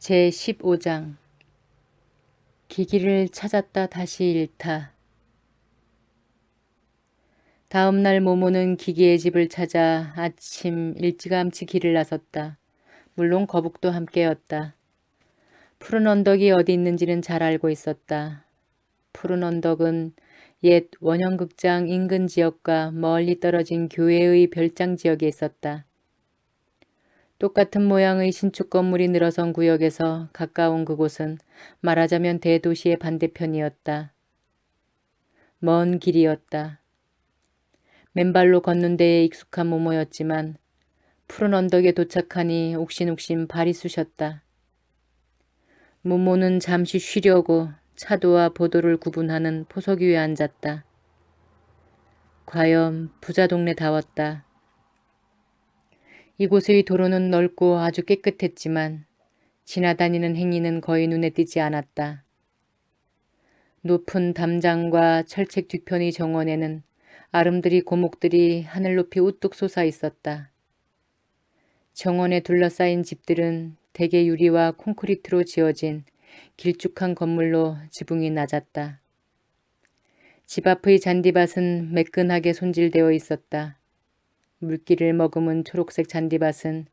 제15장 기기를 찾았다 다시 잃다. 다음날 모모는 기기의 집을 찾아 아침 일찌감치 길을 나섰다. 물론 거북도 함께였다. 푸른 언덕이 어디 있는지는 잘 알고 있었다. 푸른 언덕은 옛 원형극장 인근 지역과 멀리 떨어진 교회의 별장 지역에 있었다. 똑같은 모양의 신축 건물이 늘어선 구역에서 가까운 그곳은 말하자면 대도시의 반대편이었다. 먼 길이었다. 맨발로 걷는 데에 익숙한 모모였지만 푸른 언덕에 도착하니 옥신옥신 발이 쑤셨다. 모모는 잠시 쉬려고 차도와 보도를 구분하는 포석 위에 앉았다. 과연 부자 동네다웠다. 이곳의 도로는 넓고 아주 깨끗했지만 지나다니는 행인은 거의 눈에 띄지 않았다. 높은 담장과 철책 뒤편의 정원에는 아름드리 고목들이 하늘 높이 우뚝 솟아 있었다. 정원에 둘러싸인 집들은 대개 유리와 콘크리트로 지어진 길쭉한 건물로 지붕이 낮았다. 집 앞의 잔디밭은 매끈하게 손질되어 있었다. 물기를 머금은 초록색 잔디밭은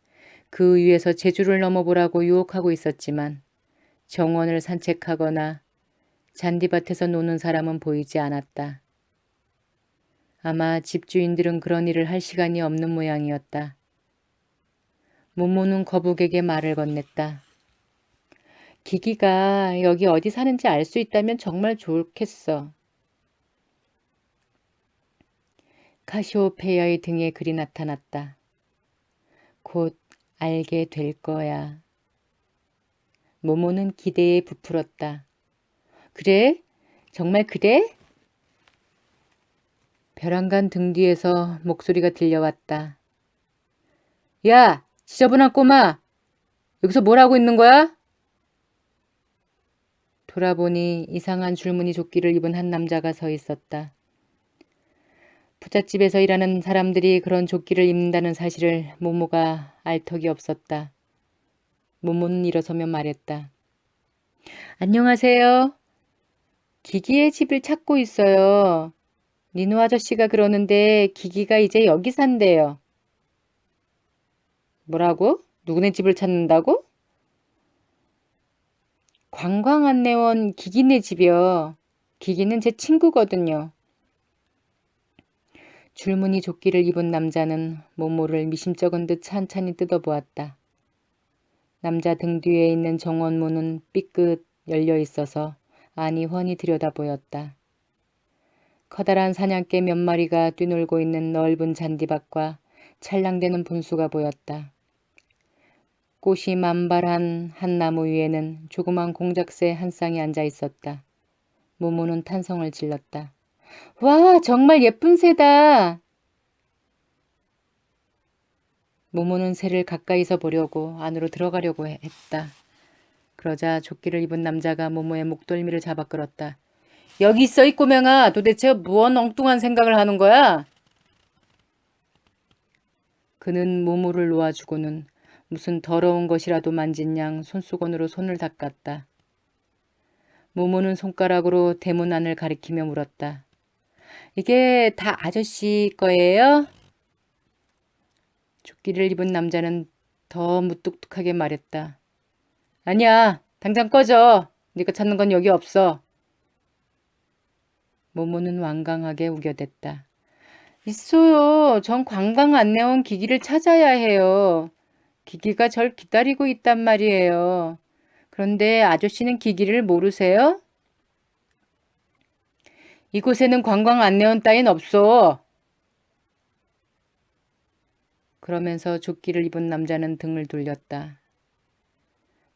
그 위에서 제주를 넘어보라고 유혹하고 있었지만 정원을 산책하거나 잔디밭에서 노는 사람은 보이지 않았다. 아마 집주인들은 그런 일을 할 시간이 없는 모양이었다. 모모는 거북에게 말을 건넸다. 기기가 여기 어디 사는지 알 수 있다면 정말 좋겠어. 카시오페이아의 등에 글이 나타났다. 곧 알게 될 거야. 모모는 기대에 부풀었다. 그래? 정말 그래? 벼랑간 등 뒤에서 목소리가 들려왔다. 야! 지저분한 꼬마! 여기서 뭘 하고 있는 거야? 돌아보니 이상한 줄무늬 조끼를 입은 한 남자가 서 있었다. 부잣집에서 일하는 사람들이 그런 조끼를 입는다는 사실을 모모가 알 턱이 없었다. 모모는 일어서며 말했다. 안녕하세요. 기기의 집을 찾고 있어요. 니누 아저씨가 그러는데 기기가 이제 여기 산대요. 뭐라고? 누구네 집을 찾는다고? 관광 안내원 기기네 집이요. 기기는 제 친구거든요. 줄무늬 조끼를 입은 남자는 모모를 미심쩍은 듯 찬찬히 뜯어보았다. 남자 등 뒤에 있는 정원문은 삐끗 열려 있어서 안이 훤히 들여다 보였다. 커다란 사냥개 몇 마리가 뛰놀고 있는 넓은 잔디밭과 찰랑대는 분수가 보였다. 꽃이 만발한 한 나무 위에는 조그만 공작새 한 쌍이 앉아 있었다. 모모는 탄성을 질렀다. 와, 정말 예쁜 새다. 모모는 새를 가까이서 보려고 안으로 들어가려고 했다. 그러자 조끼를 입은 남자가 모모의 목덜미를 잡아 끌었다. 여기 있어, 이 꼬맹아. 도대체 무언 엉뚱한 생각을 하는 거야? 그는 모모를 놓아주고는 무슨 더러운 것이라도 만진 양 손수건으로 손을 닦았다. 모모는 손가락으로 대문 안을 가리키며 물었다. 이게 다 아저씨 거예요? 조끼를 입은 남자는 더 무뚝뚝하게 말했다. 아니야, 당장 꺼져. 네가 찾는 건 여기 없어. 모모는 완강하게 우겨댔다. 있어요. 전 관광 안내원 기기를 찾아야 해요. 기기가 절 기다리고 있단 말이에요. 그런데 아저씨는 기기를 모르세요? 이곳에는 관광 안내원 따윈 없어. 그러면서 조끼를 입은 남자는 등을 돌렸다.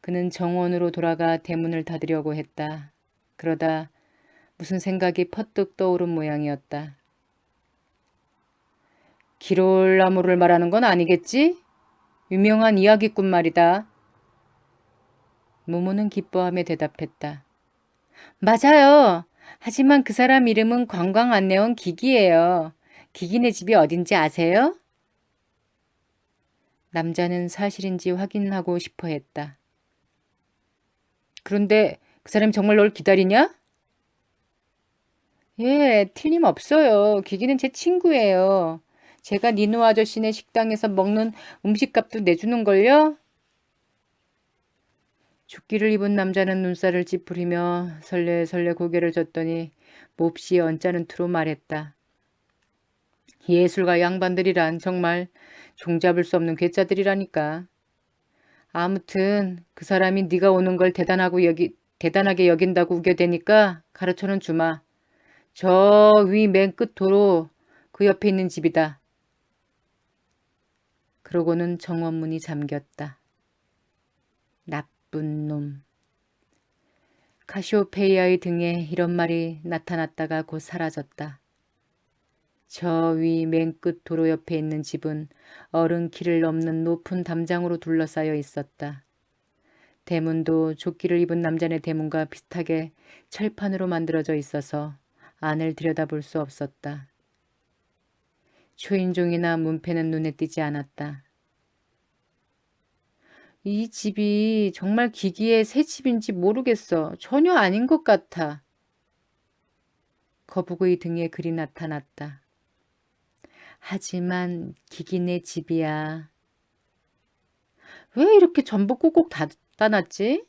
그는 정원으로 돌아가 대문을 닫으려고 했다. 그러다 무슨 생각이 퍼뜩 떠오른 모양이었다. 기롤나무를 말하는 건 아니겠지? 유명한 이야기꾼 말이다. 모모는 기뻐하며 대답했다. 맞아요. 하지만 그 사람 이름은 관광 안내원 기기예요. 기기네 집이 어딘지 아세요? 남자는 사실인지 확인하고 싶어 했다. 그런데 그 사람이 정말 널 기다리냐? 예, 틀림없어요. 기기는 제 친구예요. 제가 니노 아저씨네 식당에서 먹는 음식값도 내주는걸요? 조끼를 입은 남자는 눈살을 찌푸리며 설레설레 고개를 젓더니 몹시 언짢은 투로 말했다. 예술가 양반들이란 정말 종잡을 수 없는 괴짜들이라니까. 아무튼 그 사람이 네가 오는 걸 대단하게 여긴다고 우겨대니까 가르쳐는 주마. 저 위 맨 끝 도로 그 옆에 있는 집이다. 그러고는 정원문이 잠겼다. 나쁜 놈. 카시오페이아의 등에 이런 말이 나타났다가 곧 사라졌다. 저 위 맨 끝 도로 옆에 있는 집은 어른 키를 넘는 높은 담장으로 둘러싸여 있었다. 대문도 조끼를 입은 남자네 대문과 비슷하게 철판으로 만들어져 있어서 안을 들여다볼 수 없었다. 초인종이나 문패는 눈에 띄지 않았다. 이 집이 정말 기기의 새 집인지 모르겠어. 전혀 아닌 것 같아. 거북의 등에 글이 나타났다. 하지만 기기네 집이야. 왜 이렇게 전부 꼭꼭 닫아놨지?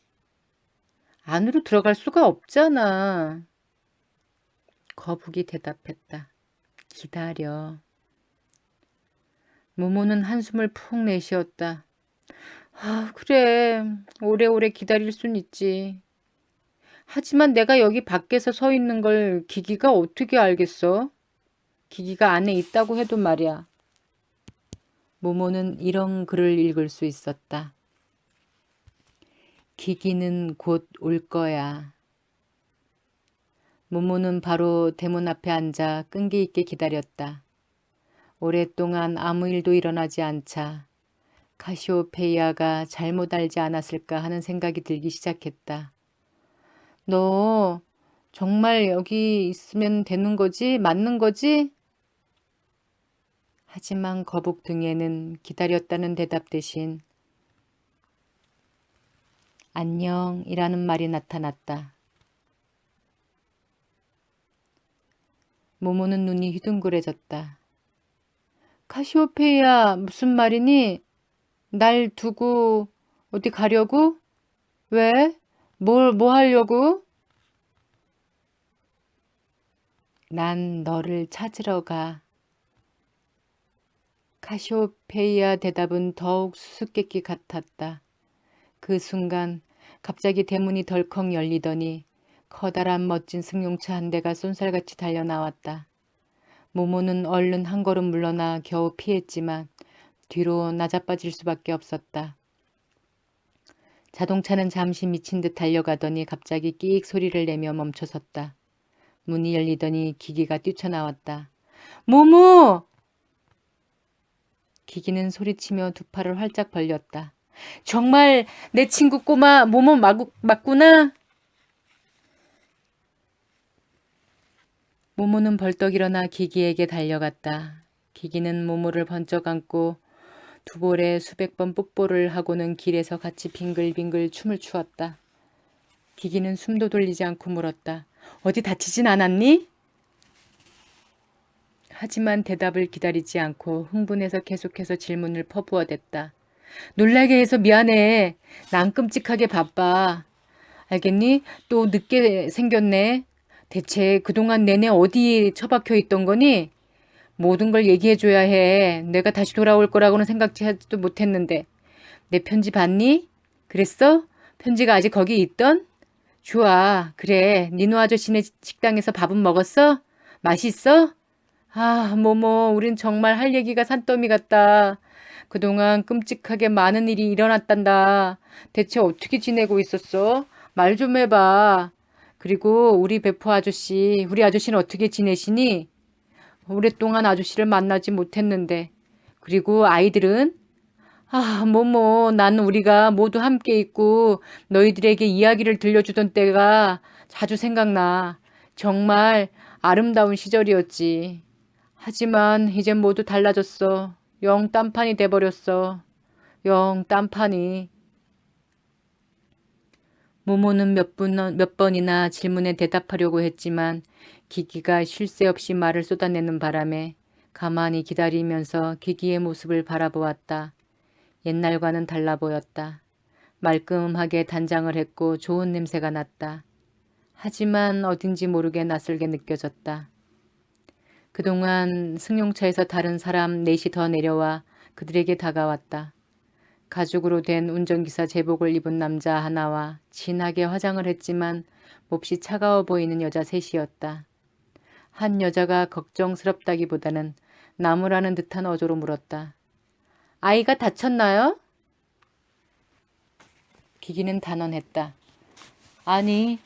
안으로 들어갈 수가 없잖아. 거북이 대답했다. 기다려. 모모는 한숨을 푹 내쉬었다. 아, 그래. 오래오래 기다릴 순 있지. 하지만 내가 여기 밖에서 서 있는 걸 기기가 어떻게 알겠어? 기기가 안에 있다고 해도 말이야. 모모는 이런 글을 읽을 수 있었다. 기기는 곧 올 거야. 모모는 바로 대문 앞에 앉아 끈기 있게 기다렸다. 오랫동안 아무 일도 일어나지 않자 카시오페이아가 잘못 알지 않았을까 하는 생각이 들기 시작했다. 너 정말 여기 있으면 되는 거지? 맞는 거지? 하지만 거북 등에는 기다렸다는 대답 대신 안녕이라는 말이 나타났다. 모모는 눈이 휘둥그레졌다. 카시오페이아 무슨 말이니? 날 두고 어디 가려고? 왜? 뭐 하려고? 난 너를 찾으러 가. 카시오페이아 대답은 더욱 수수께끼 같았다. 그 순간 갑자기 대문이 덜컥 열리더니 커다란 멋진 승용차 한 대가 쏜살같이 달려나왔다. 모모는 얼른 한 걸음 물러나 겨우 피했지만 뒤로 나자빠질 수밖에 없었다. 자동차는 잠시 미친 듯 달려가더니 갑자기 끼익 소리를 내며 멈춰섰다. 문이 열리더니 기기가 뛰쳐나왔다. 모모! 기기는 소리치며 두 팔을 활짝 벌렸다. 정말 내 친구 꼬마 모모 맞구나? 모모는 벌떡 일어나 기기에게 달려갔다. 기기는 모모를 번쩍 안고 두 볼에 수백 번 뽀뽀를 하고는 길에서 같이 빙글빙글 춤을 추었다. 기기는 숨도 돌리지 않고 물었다. 어디 다치진 않았니? 하지만 대답을 기다리지 않고 흥분해서 계속해서 질문을 퍼부어댔다. 놀라게 해서 미안해. 난 끔찍하게 바빠. 알겠니? 또 늦게 생겼네. 대체 그동안 내내 어디 처박혀 있던 거니? 모든 걸 얘기해줘야 해. 내가 다시 돌아올 거라고는 생각지도 못했는데. 내 편지 봤니? 그랬어? 편지가 아직 거기 있던? 좋아. 그래. 니노 아저씨네 식당에서 밥은 먹었어? 맛있어? 아, 모모, 우린 정말 할 얘기가 산더미 같다. 그동안 끔찍하게 많은 일이 일어났단다. 대체 어떻게 지내고 있었어? 말 좀 해봐. 그리고 우리 베프 아저씨, 우리 아저씨는 어떻게 지내시니? 오랫동안 아저씨를 만나지 못했는데. 그리고 아이들은? 아, 모모, 난 우리가 모두 함께 있고 너희들에게 이야기를 들려주던 때가 자주 생각나. 정말 아름다운 시절이었지. 하지만 이젠 모두 달라졌어. 영 딴판이 돼버렸어. 영 딴판이. 모모는 몇 번이나 질문에 대답하려고 했지만 기기가 쉴 새 없이 말을 쏟아내는 바람에 가만히 기다리면서 기기의 모습을 바라보았다. 옛날과는 달라 보였다. 말끔하게 단장을 했고 좋은 냄새가 났다. 하지만 어딘지 모르게 낯설게 느껴졌다. 그동안 승용차에서 다른 사람 넷이 더 내려와 그들에게 다가왔다. 가죽으로 된 운전기사 제복을 입은 남자 하나와 진하게 화장을 했지만 몹시 차가워 보이는 여자 셋이었다. 한 여자가 걱정스럽다기보다는 나무라는 듯한 어조로 물었다. 아이가 다쳤나요? 기기는 단언했다. 아니,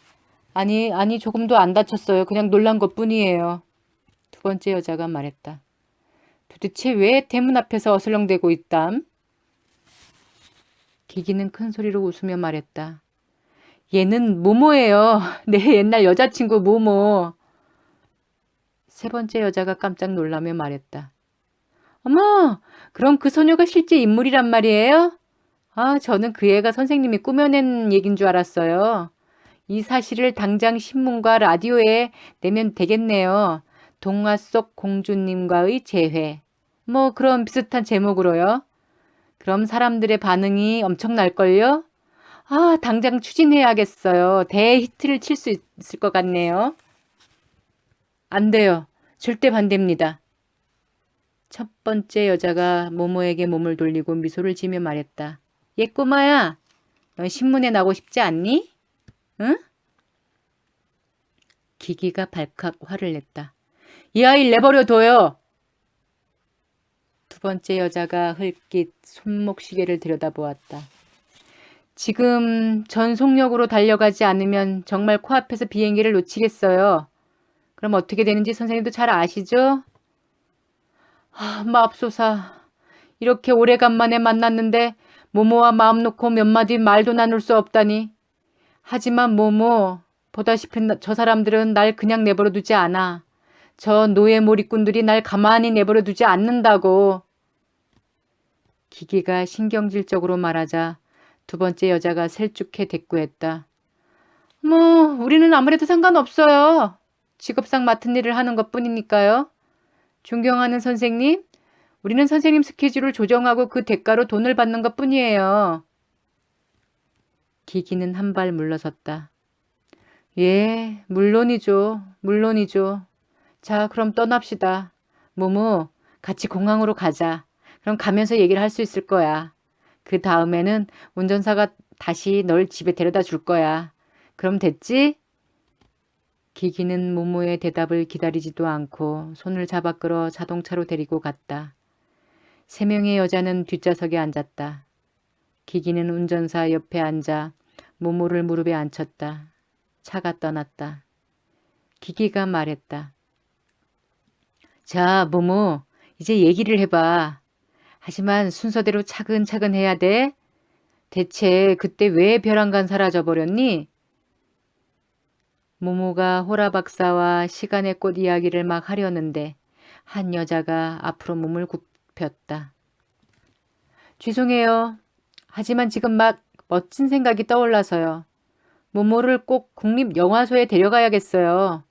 조금도 안 다쳤어요. 그냥 놀란 것뿐이에요. 두 번째 여자가 말했다. 도대체 왜 대문 앞에서 어슬렁대고 있담? 기기는 큰 소리로 웃으며 말했다. 얘는 모모예요. 내 옛날 여자친구 모모. 세 번째 여자가 깜짝 놀라며 말했다. 어머, 그럼 그 소녀가 실제 인물이란 말이에요? 아, 저는 그 애가 선생님이 꾸며낸 얘긴 줄 알았어요. 이 사실을 당장 신문과 라디오에 내면 되겠네요. 동화 속 공주님과의 재회. 뭐 그런 비슷한 제목으로요. 그럼 사람들의 반응이 엄청날걸요? 아, 당장 추진해야겠어요. 대히트를 칠 수 있을 것 같네요. 안 돼요. 절대 반대입니다. 첫 번째 여자가 모모에게 몸을 돌리고 미소를 지으며 말했다. 얘 꼬마야, 넌 신문에 나고 싶지 않니? 응? 기기가 발칵 화를 냈다. 이 아이를 내버려 둬요. 두 번째 여자가 흘낏 손목시계를 들여다보았다. 지금 전속력으로 달려가지 않으면 정말 코앞에서 비행기를 놓치겠어요. 그럼 어떻게 되는지 선생님도 잘 아시죠? 아, 맙소사. 이렇게 오래간만에 만났는데 모모와 마음 놓고 몇 마디 말도 나눌 수 없다니. 하지만 모모, 보다시피 저 사람들은 날 그냥 내버려 두지 않아. 저 노예 몰입꾼들이 날 가만히 내버려 두지 않는다고. 기기가 신경질적으로 말하자 두 번째 여자가 셀쭉해 대꾸했다. 뭐 우리는 아무래도 상관없어요. 직업상 맡은 일을 하는 것뿐이니까요. 존경하는 선생님, 우리는 선생님 스케줄을 조정하고 그 대가로 돈을 받는 것뿐이에요. 기기는 한 발 물러섰다. 예, 물론이죠. 물론이죠. 자, 그럼 떠납시다. 모모, 같이 공항으로 가자. 그럼 가면서 얘기를 할 수 있을 거야. 그 다음에는 운전사가 다시 널 집에 데려다 줄 거야. 그럼 됐지? 기기는 모모의 대답을 기다리지도 않고 손을 잡아 끌어 자동차로 데리고 갔다. 세 명의 여자는 뒷좌석에 앉았다. 기기는 운전사 옆에 앉아 모모를 무릎에 앉혔다. 차가 떠났다. 기기가 말했다. 자, 모모, 이제 얘기를 해봐. 하지만 순서대로 차근차근 해야 돼. 대체 그때 왜 벼랑간 사라져버렸니? 모모가 호라 박사와 시간의 꽃 이야기를 막 하려는데 한 여자가 앞으로 몸을 굽혔다. 죄송해요. 하지만 지금 막 멋진 생각이 떠올라서요. 모모를 꼭 국립영화소에 데려가야겠어요.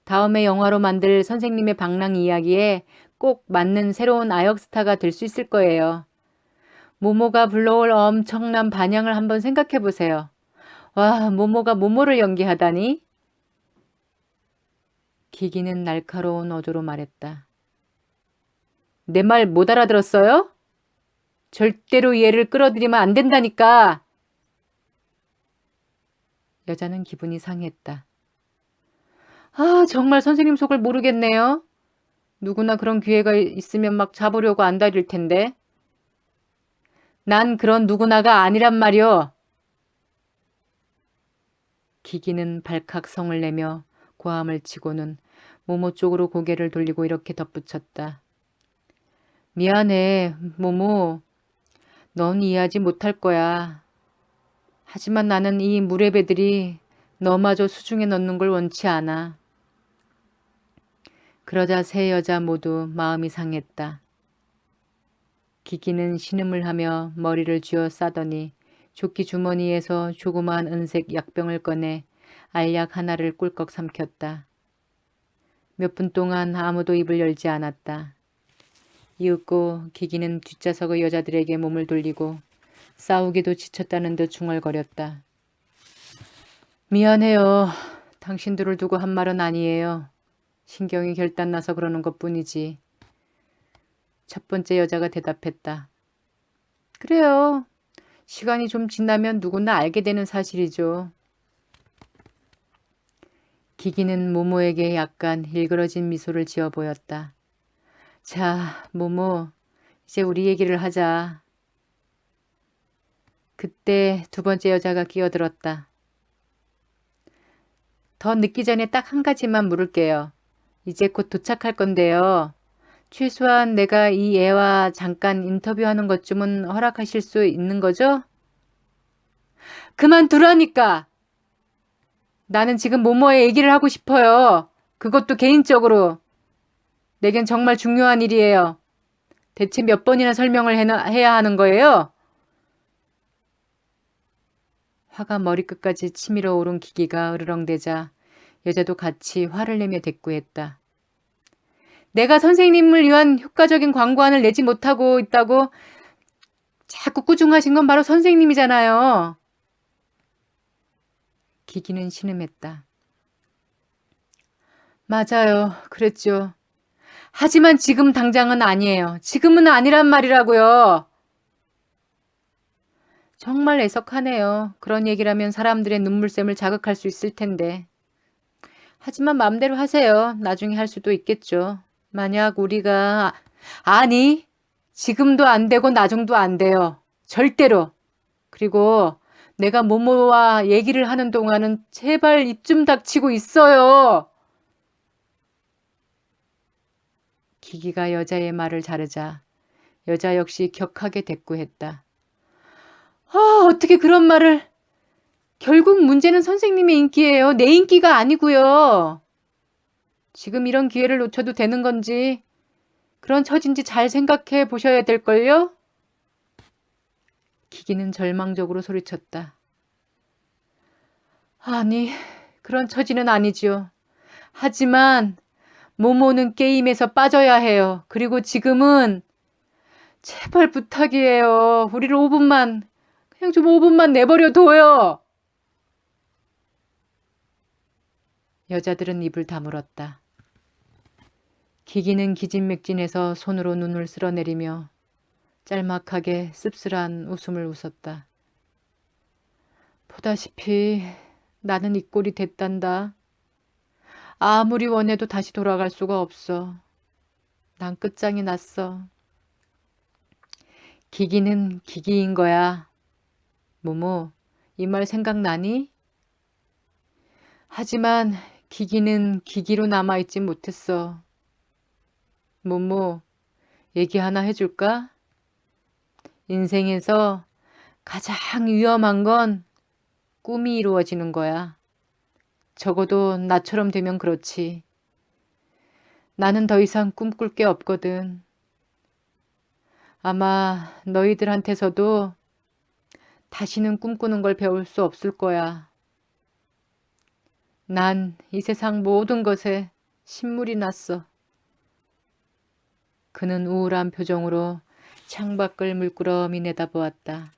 다음에 영화로 만들 선생님의 방랑 이야기에 꼭 맞는 새로운 아역스타가 될 수 있을 거예요. 모모가 불러올 엄청난 반향을 한번 생각해 보세요. 와, 모모가 모모를 연기하다니? 기기는 날카로운 어조로 말했다. 내 말 못 알아들었어요? 절대로 얘를 끌어들이면 안 된다니까. 여자는 기분이 상했다. 아, 정말 선생님 속을 모르겠네요. 누구나 그런 기회가 있으면 막 잡으려고 안달일 텐데. 난 그런 누구나가 아니란 말이오. 기기는 발칵 성을 내며 고함을 치고는 모모 쪽으로 고개를 돌리고 이렇게 덧붙였다. 미안해, 모모. 넌 이해하지 못할 거야. 하지만 나는 이 무례배들이 너마저 수중에 넣는 걸 원치 않아. 그러자 세 여자 모두 마음이 상했다. 기기는 신음을 하며 머리를 쥐어 싸더니 조끼 주머니에서 조그마한 은색 약병을 꺼내 알약 하나를 꿀꺽 삼켰다. 몇 분 동안 아무도 입을 열지 않았다. 이윽고 기기는 뒷좌석의 여자들에게 몸을 돌리고 싸우기도 지쳤다는 듯 중얼거렸다. 미안해요. 당신들을 두고 한 말은 아니에요. 신경이 결단나서 그러는 것뿐이지. 첫 번째 여자가 대답했다. 그래요. 시간이 좀 지나면 누구나 알게 되는 사실이죠. 기기는 모모에게 약간 일그러진 미소를 지어 보였다. 자, 모모, 이제 우리 얘기를 하자. 그때 두 번째 여자가 끼어들었다. 더 늦기 전에 딱 한 가지만 물을게요. 이제 곧 도착할 건데요. 최소한 내가 이 애와 잠깐 인터뷰하는 것쯤은 허락하실 수 있는 거죠? 그만두라니까! 나는 지금 모모의 얘기를 하고 싶어요. 그것도 개인적으로. 내겐 정말 중요한 일이에요. 대체 몇 번이나 설명을 해야 하는 거예요? 화가 머리끝까지 치밀어 오른 기기가 으르렁대자 여자도 같이 화를 내며 대꾸했다. 내가 선생님을 위한 효과적인 광고안을 내지 못하고 있다고 자꾸 꾸중하신 건 바로 선생님이잖아요. 기기는 신음했다. 맞아요. 그랬죠. 하지만 지금 당장은 아니에요. 지금은 아니란 말이라고요. 정말 애석하네요. 그런 얘기라면 사람들의 눈물샘을 자극할 수 있을 텐데. 하지만 마음대로 하세요. 나중에 할 수도 있겠죠. 만약 우리가... 아니, 지금도 안 되고 나중도 안 돼요. 절대로. 그리고 내가 모모와 얘기를 하는 동안은 제발 입 좀 닥치고 있어요. 기기가 여자의 말을 자르자 여자 역시 격하게 대꾸했다. 어떻게 그런 말을... 결국 문제는 선생님의 인기예요. 내 인기가 아니고요. 지금 이런 기회를 놓쳐도 되는 건지 그런 처진지 잘 생각해 보셔야 될걸요? 기기는 절망적으로 소리쳤다. 아니, 그런 처지는 아니지요. 하지만 모모는 게임에서 빠져야 해요. 그리고 지금은 제발 부탁이에요. 우리를 5분만, 그냥 좀 5분만 내버려 둬요. 여자들은 입을 다물었다. 기기는 기진맥진해서 손으로 눈을 쓸어내리며 짤막하게 씁쓸한 웃음을 웃었다. 보다시피 나는 이 꼴이 됐단다. 아무리 원해도 다시 돌아갈 수가 없어. 난 끝장이 났어. 기기는 기기인 거야. 모모, 이 말 생각나니? 하지만 기기는 기기로 남아있지 못했어. 모모, 얘기 하나 해줄까? 인생에서 가장 위험한 건 꿈이 이루어지는 거야. 적어도 나처럼 되면 그렇지. 나는 더 이상 꿈꿀 게 없거든. 아마 너희들한테서도 다시는 꿈꾸는 걸 배울 수 없을 거야. 난 이 세상 모든 것에 신물이 났어. 그는 우울한 표정으로 창밖을 물끄러미 내다보았다.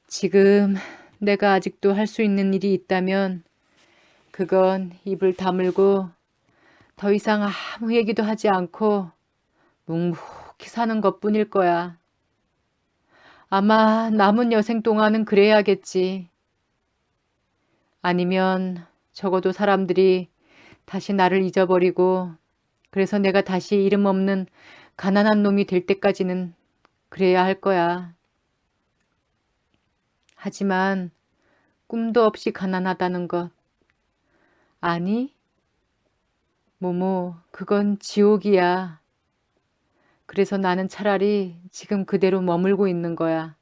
지금 내가 아직도 할 수 있는 일이 있다면 그건 입을 다물고 더 이상 아무 얘기도 하지 않고 묵묵히 사는 것뿐일 거야. 아마 남은 여생 동안은 그래야겠지. 아니면 적어도 사람들이 다시 나를 잊어버리고 그래서 내가 다시 이름 없는 가난한 놈이 될 때까지는 그래야 할 거야. 하지만 꿈도 없이 가난하다는 것. 아니, 모모, 그건 지옥이야. 그래서 나는 차라리 지금 그대로 머물고 있는 거야.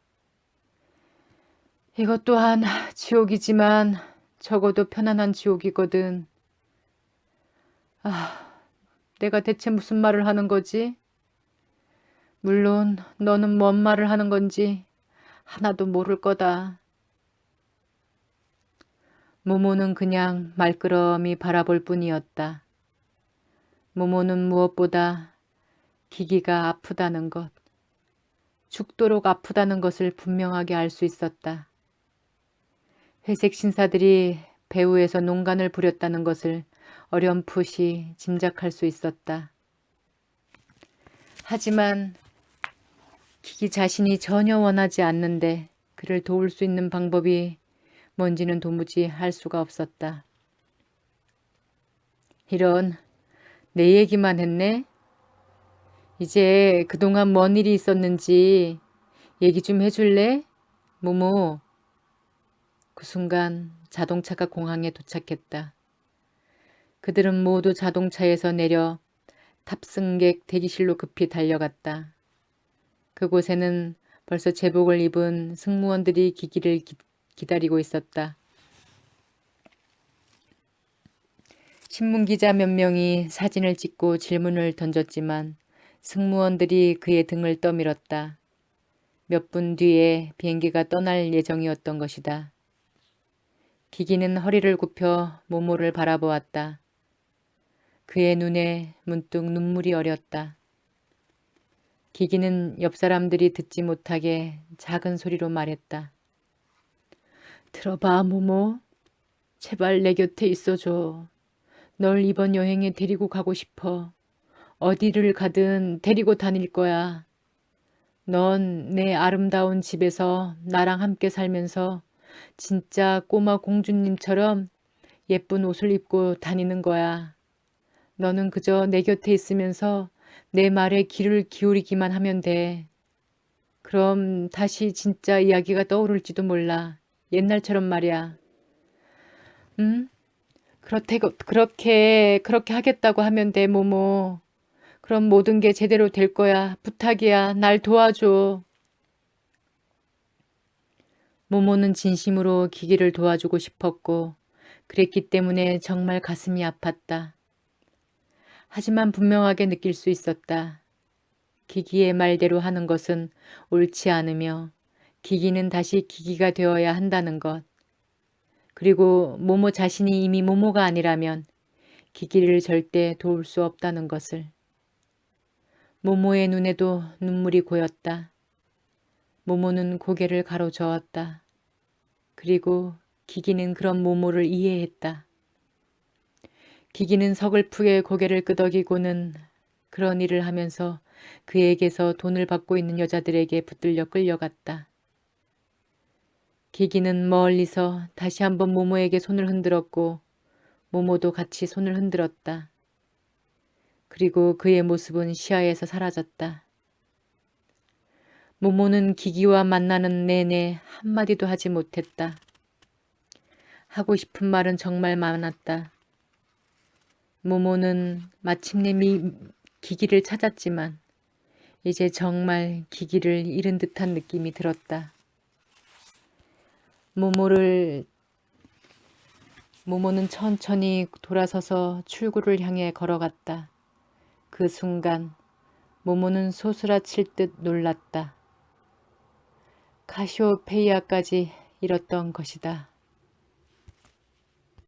이것 또한 지옥이지만 적어도 편안한 지옥이거든. 내가 대체 무슨 말을 하는 거지? 물론 너는 뭔 말을 하는 건지 하나도 모를 거다. 모모는 그냥 말끄러미 바라볼 뿐이었다. 모모는 무엇보다 기기가 아프다는 것, 죽도록 아프다는 것을 분명하게 알 수 있었다. 회색 신사들이 배후에서 농간을 부렸다는 것을 어렴풋이 짐작할 수 있었다. 하지만 기기 자신이 전혀 원하지 않는데 그를 도울 수 있는 방법이 뭔지는 도무지 알 수가 없었다. 이런, 내 얘기만 했네? 이제 그동안 뭔 일이 있었는지 얘기 좀 해줄래? 모모. 그 순간 자동차가 공항에 도착했다. 그들은 모두 자동차에서 내려 탑승객 대기실로 급히 달려갔다. 그곳에는 벌써 제복을 입은 승무원들이 기기를 기다리고 있었다. 신문기자 몇 명이 사진을 찍고 질문을 던졌지만 승무원들이 그의 등을 떠밀었다. 몇 분 뒤에 비행기가 떠날 예정이었던 것이다. 기기는 허리를 굽혀 모모를 바라보았다. 그의 눈에 문득 눈물이 어렸다. 기기는 옆 사람들이 듣지 못하게 작은 소리로 말했다. 들어봐, 모모. 제발 내 곁에 있어줘. 널 이번 여행에 데리고 가고 싶어. 어디를 가든 데리고 다닐 거야. 넌 내 아름다운 집에서 나랑 함께 살면서 진짜 꼬마 공주님처럼 예쁜 옷을 입고 다니는 거야. 너는 그저 내 곁에 있으면서 내 말에 귀를 기울이기만 하면 돼. 그럼 다시 진짜 이야기가 떠오를지도 몰라. 옛날처럼 말이야. 응? 그렇게 하겠다고 하면 돼, 모모. 그럼 모든 게 제대로 될 거야. 부탁이야. 날 도와줘. 모모는 진심으로 기기를 도와주고 싶었고 그랬기 때문에 정말 가슴이 아팠다. 하지만 분명하게 느낄 수 있었다. 기기의 말대로 하는 것은 옳지 않으며 기기는 다시 기기가 되어야 한다는 것. 그리고 모모 자신이 이미 모모가 아니라면 기기를 절대 도울 수 없다는 것을. 모모의 눈에도 눈물이 고였다. 모모는 고개를 가로저었다. 그리고 기기는 그런 모모를 이해했다. 기기는 서글프게 고개를 끄덕이고는 그런 일을 하면서 그에게서 돈을 받고 있는 여자들에게 붙들려 끌려갔다. 기기는 멀리서 다시 한번 모모에게 손을 흔들었고 모모도 같이 손을 흔들었다. 그리고 그의 모습은 시야에서 사라졌다. 모모는 기기와 만나는 내내 한마디도 하지 못했다. 하고 싶은 말은 정말 많았다. 모모는 마침내 기기를 찾았지만 이제 정말 기기를 잃은 듯한 느낌이 들었다. 모모는 천천히 돌아서서 출구를 향해 걸어갔다. 그 순간 모모는 소스라칠 듯 놀랐다. 카시오페이아까지 잃었던 것이다.